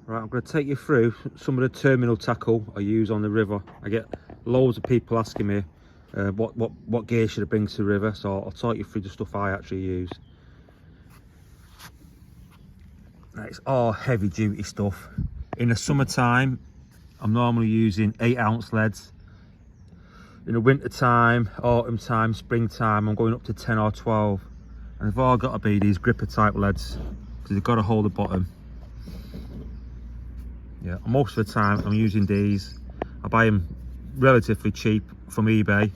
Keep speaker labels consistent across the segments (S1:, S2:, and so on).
S1: Right, I'm going to take you through some of the terminal tackle I use on the river. I get loads of people asking me what gear should I bring to the river, so I'll talk you through the stuff I actually use. Now, it's all heavy duty stuff. In the summertime, I'm normally using 8-ounce leads. In the winter time, autumn time, springtime, I'm going up to 10 or 12. And they've all got to be these gripper type leads because they've got to hold the bottom. Yeah, most of the time I'm using these. I buy them relatively cheap from eBay.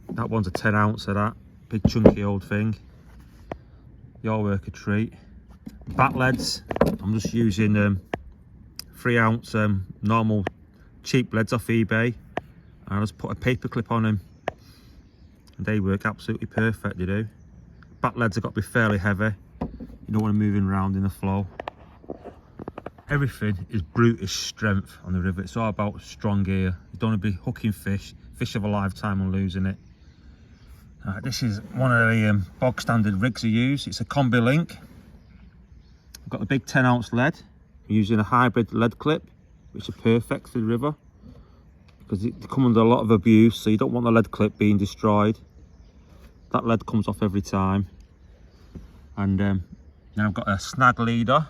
S1: That one's a 10-ounce of that big chunky old thing. They all work a treat. Bat leads, I'm just using 3-ounce normal cheap leads off eBay, and I just put a paper clip on them and they work absolutely perfect. They do. Bat leads have got to be fairly heavy. You don't want them moving around in the flow. Everything is brutish strength on the river. It's all about strong gear. You don't want to be hooking fish of a lifetime and losing it. This is one of the bog standard rigs I use. It's a combi link. I've got the big 10-ounce lead. I'm using a hybrid lead clip, which are perfect for the river because they come under a lot of abuse, so you don't want the lead clip being destroyed. That lead comes off every time. And then I've got a snag leader,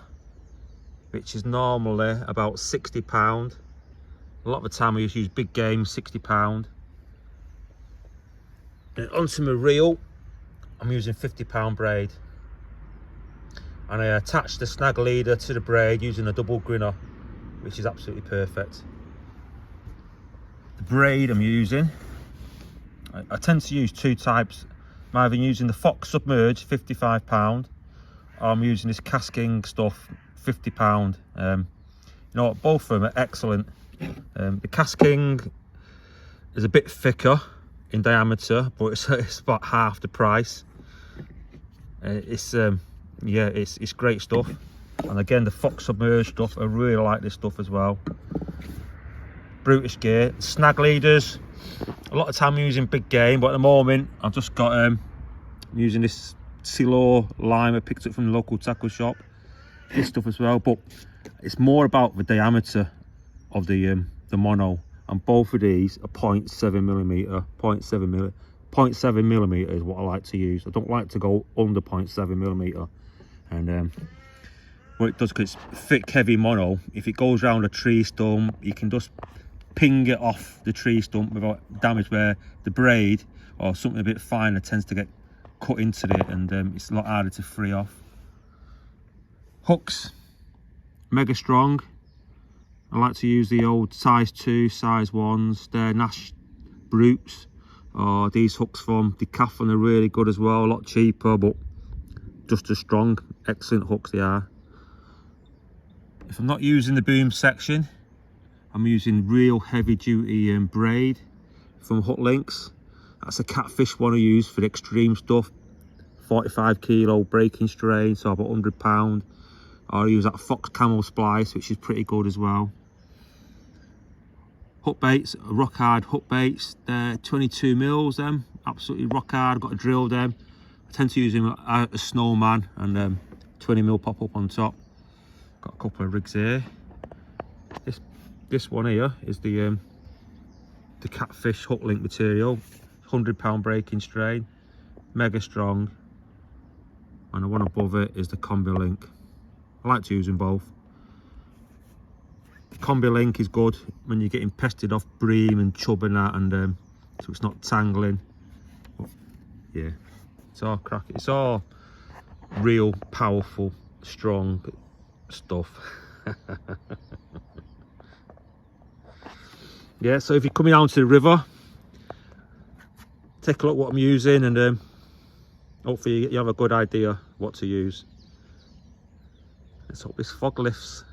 S1: which is normally about £60. A lot of the time I just use big game, £60. And onto my reel, I'm using £50 braid. And I attach the snag leader to the braid using a double grinner, which is absolutely perfect. The braid I'm using, I tend to use two types. I'm either using the Fox Submerge, £55, or I'm using this casking stuff, £50. You know what, both of them are excellent. The casking is a bit thicker in diameter, but it's about half the price. Yeah, it's great stuff. And again, the Fox Submerge stuff, I really like this stuff as well. Brutish gear. Snag leaders, a lot of time I'm using big game, but at the moment I've just got I'm using this silo lime I picked up from the local tackle shop. This stuff as well, but it's more about the diameter of the mono, and both of these are 0.7 millimeter. 0.7 millimeter is what I like to use. I don't like to go under 0.7 millimeter. And what it does, because it's thick heavy mono, if it goes around a tree stump, you can just ping it off the tree stump without damage, where the braid or something a bit finer tends to get cut into it, and it's a lot harder to free off. Hooks, mega strong. I like to use the old size 2, size 1s. They're Nash Brutes, or these hooks from Decathlon are really good as well, a lot cheaper, but just as strong. Excellent hooks they are. If I'm not using the boom section, I'm using real heavy duty braid from Hook Links. That's a catfish one I use for the extreme stuff. 45 kilo breaking strain, so about £100. Or I use that Fox Camel Splice, which is pretty good as well. Hook baits, rock hard hook baits. They're 22 mils, them. Absolutely rock hard. I've got to drill them. I tend to use them as a snowman, and 20 mil pop up on top. Got a couple of rigs here. This one here is the catfish hook link material, £100 breaking strain, mega strong. And the one above it is the combi link. I like to use them both. The combi link is good when you're getting pested off bream and chub and that, and so it's not tangling. But yeah, it's all crack. It's all real powerful, strong stuff. Yeah, so if you're coming down to the river, take a look what I'm using, and hopefully you have a good idea what to use. Let's hope this fog lifts.